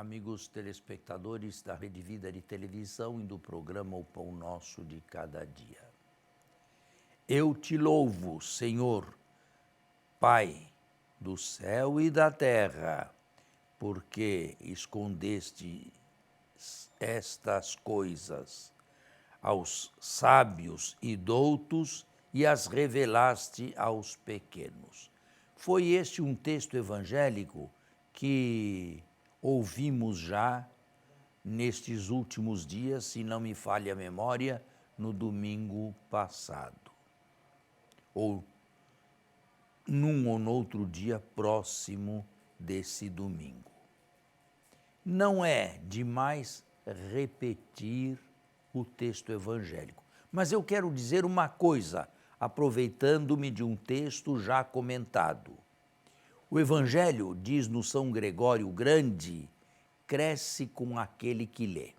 amigos telespectadores da Rede Vida de Televisão e do programa O Pão Nosso de Cada Dia. Eu te louvo, Senhor, Pai do céu e da terra, porque escondeste estas coisas aos sábios e doutos e as revelaste aos pequenos. Foi este um texto evangélico que ouvimos já nestes últimos dias, se não me falha a memória, no domingo passado, ou num ou noutro dia próximo desse domingo. Não é demais repetir o texto evangélico, mas eu quero dizer uma coisa, aproveitando-me de um texto já comentado. O Evangelho, diz no São Gregório Grande, cresce com aquele que lê.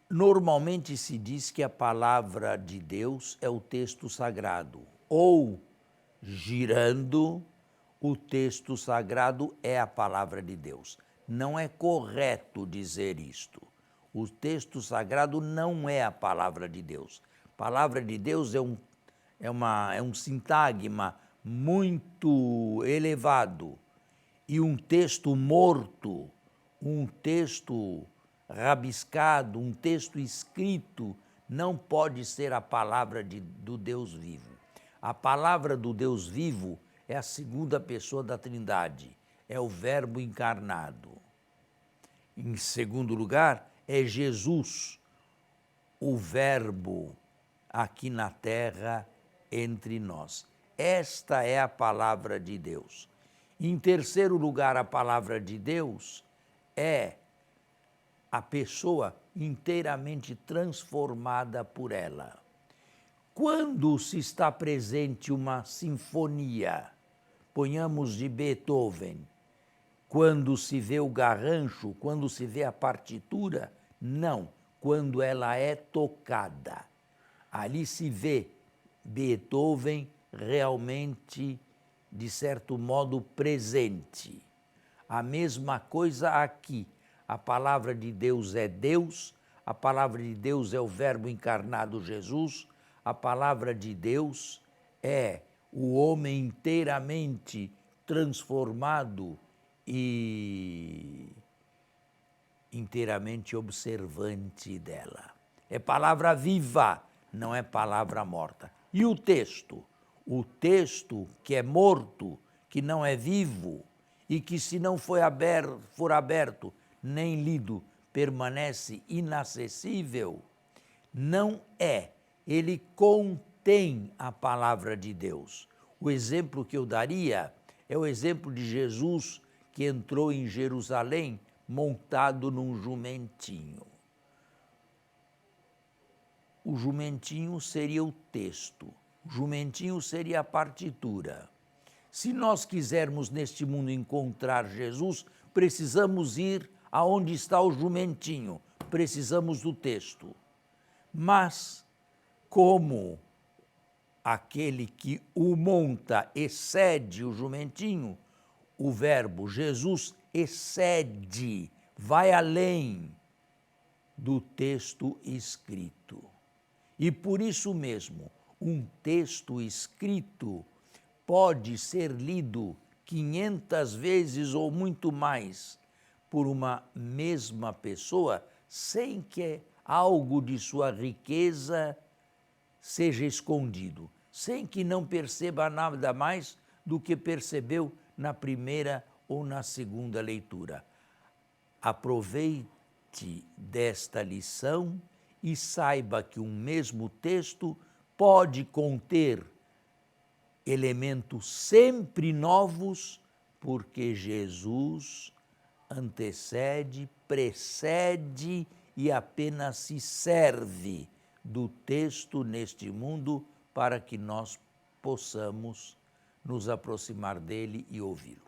Normalmente se diz que a palavra de Deus é o texto sagrado, ou, girando, o texto sagrado é a palavra de Deus. Não é correto dizer isto. O texto sagrado não é a palavra de Deus. A palavra de Deus é um sintagma muito elevado, e um texto morto, um texto rabiscado, um texto escrito, não pode ser a palavra do Deus vivo. A palavra do Deus vivo é a segunda pessoa da Trindade, é o Verbo encarnado. Em segundo lugar, é Jesus, o Verbo aqui na terra entre nós. Esta é a palavra de Deus. Em terceiro lugar, a palavra de Deus é a pessoa inteiramente transformada por ela. Quando se está presente uma sinfonia, ponhamos de Beethoven, quando se vê o garrancho, quando se vê a partitura, não, quando ela é tocada. Ali se vê Beethoven realmente, de certo modo, presente. A mesma coisa aqui. A palavra de Deus é Deus, a palavra de Deus é o Verbo encarnado Jesus, a palavra de Deus é o homem inteiramente transformado e inteiramente observante dela. É palavra viva, não é palavra morta. E o texto? O texto que é morto, que não é vivo e que, se não for aberto nem lido, permanece inacessível, não é. Ele contém a palavra de Deus. O exemplo que eu daria é o exemplo de Jesus que entrou em Jerusalém montado num jumentinho. O jumentinho seria o texto, o jumentinho seria a partitura. Se nós quisermos neste mundo encontrar Jesus, precisamos ir aonde está o jumentinho, precisamos do texto. Mas, como aquele que o monta excede o jumentinho, o verbo Jesus excede, vai além do texto escrito. E por isso mesmo, um texto escrito pode ser lido 500 vezes ou muito mais por uma mesma pessoa, sem que algo de sua riqueza seja escondido, sem que não perceba nada mais do que percebeu na primeira ou na segunda leitura. Aproveite desta lição e saiba que um mesmo texto pode conter elementos sempre novos, porque Jesus antecede, precede e apenas se serve do texto neste mundo para que nós possamos nos aproximar dele e ouvi-lo.